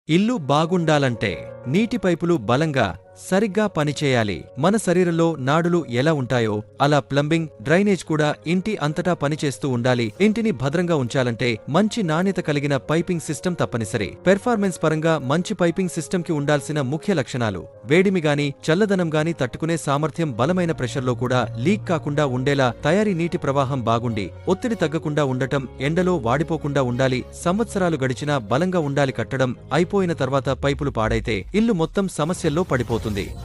ఇల్లు బాగుండాలంటే నీటి పైపులు బలంగా సరిగ్గా పనిచేయాలి. మన శరీరంలో నాడులు ఎలా ఉంటాయో అలా ప్లంబింగ్, డ్రైనేజ్ కూడా ఇంటి అంతటా పనిచేస్తూ ఉండాలి. ఇంటిని భద్రంగా ఉంచాలంటే మంచి నాణ్యత కలిగిన పైపింగ్ సిస్టమ్ తప్పనిసరి. పెర్ఫార్మెన్స్ పరంగా మంచి పైపింగ్ సిస్టమ్ కి ఉండాల్సిన ముఖ్య లక్షణాలు: వేడిమి గాని చల్లదనం గాని తట్టుకునే సామర్థ్యం, బలమైన ప్రెషర్లో కూడా లీక్ కాకుండా ఉండేలా తయారీ, నీటి ప్రవాహం బాగుండి ఒత్తిడి తగ్గకుండా ఉండటం, ఎండలో వాడిపోకుండా ఉండాలి, సంవత్సరాలు గడిచినా బలంగా ఉండాలి. కట్టడం అయిపోయిన తర్వాత పైపులు పాడైతే ఇల్లు మొత్తం సమస్యల్లో పడిపోతుంది.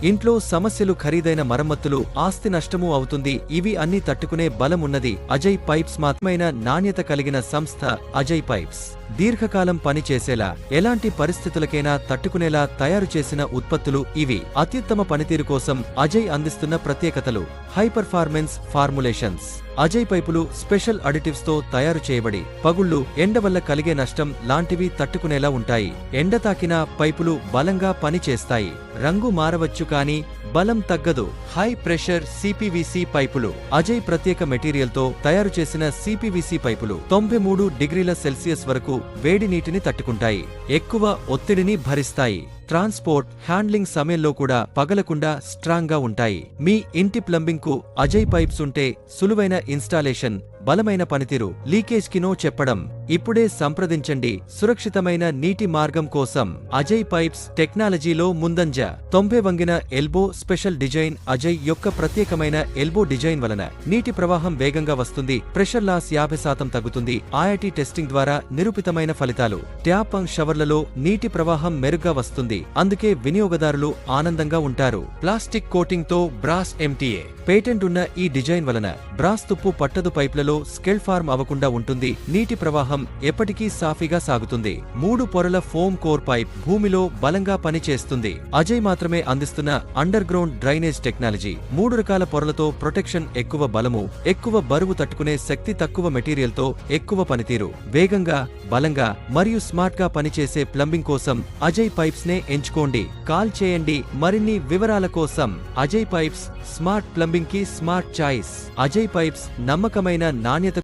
ఇంట్లో సమస్యలు, ఖరీదైన మరమ్మతులు, ఆస్తి నష్టమూ అవుతుంది. ఇవి అన్నీ తట్టుకునే బలం ఉన్నది అజయ్ పైప్స్. మాత్రమైన నాణ్యత కలిగిన సంస్థ అజయ్ పైప్స్. దీర్ఘకాలం పనిచేసేలా, ఎలాంటి పరిస్థితులకైనా తట్టుకునేలా తయారు చేసిన ఉత్పత్తులు ఇవి. అత్యుత్తమ పనితీరు కోసం అజయ్ అందిస్తున్న ప్రత్యేకతలు: హై పర్ఫార్మెన్స్ ఫార్ములేషన్స్. అజయ్ పైపులు స్పెషల్ అడిటివ్స్ తో తయారు చేయబడి పగుళ్లు, ఎండ వల్ల కలిగే నష్టం లాంటివి తట్టుకునేలా ఉంటాయి. ఎండ తాకిన పైపులు బలంగా పనిచేస్తాయి. రంగు మారవచ్చు కానీ బలం తగ్గదు. హై ప్రెషర్ సిపివిసి పైపులు. అజయ్ ప్రత్యేక మెటీరియల్తో తయారు చేసిన సిపివిసి పైపులు 93 డిగ్రీల సెల్సియస్ వరకు వేడి నీటిని తట్టుకుంటాయి. ఎక్కువ ఒత్తిడిని భరిస్తాయి. ట్రాన్స్పోర్ట్, హ్యాండ్లింగ్ సమయంలో కూడా పగలకుండా స్ట్రాంగ్ గా ఉంటాయి. మీ ఇంటి ప్లంబింగ్ కు అజయ్ పైప్స్ ఉంటే సులువైన ఇన్స్టాలేషన్, బలమైన పనితీరు, లీకేజ్ కి నో చెప్పడం. ఇప్పుడే సంప్రదించండి. సురక్షితమైన నీటి మార్గం కోసం అజయ్ పైప్స్ టెక్నాలజీలో ముందంజ. 90 వంగిన ఎల్బో స్పెషల్ డిజైన్. అజయ్ యొక్క ప్రత్యేకమైన ఎల్బో డిజైన్ వలన నీటి ప్రవాహం వేగంగా వస్తుంది, ప్రెషర్ లాస్ 50% తగ్గుతుంది. ఐఐటి టెస్టింగ్ ద్వారా నిరూపితమైన ఫలితాలు. ట్యాప్ అండ్ షవర్లలో నీటి ప్రవాహం మెరుగ్గా వస్తుంది, అందుకే వినియోగదారులు ఆనందంగా ఉంటారు. ప్లాస్టిక్ కోటింగ్ తో బ్రాస్ ఎంటీఏ. పేటెంట్ ఉన్న ఈ డిజైన్ వలన బ్రాస్ తుప్పు పట్టదు, పైప్లలో స్కెల్ ఫార్మ్ అవ్వకుండా ఉంటుంది, నీటి ప్రవాహం ఎప్పటికీ సాఫీగా సాగుతుంది. 3 పొరల ఫోమ్ కోర్ పైప్ భూమిలో బలంగా పనిచేస్తుంది. అజయ్ మాత్రమే అందిస్తున్న అండర్ గ్రౌండ్ డ్రైనేజ్ టెక్నాలజీ. 3 రకాల పొరలతో ప్రొటెక్షన్, ఎక్కువ బలము, ఎక్కువ బరువు తట్టుకునే శక్తి, తక్కువ మెటీరియల్తో ఎక్కువ పనితీరు. వేగంగా, బలంగా మరియు స్మార్ట్ గా పనిచేసే ప్లంబింగ్ కోసం అజయ్ పైప్స్ నే ఎంచుకోండి. కాల్ చేయండి మరిన్ని వివరాల కోసం. అజయ్ పైప్స్, స్మార్ట్ ప్లంబింగ్ కి స్మార్ట్ చాయిస్. అజయ్ పైప్స్ నమ్మకమైన నాణ్యత.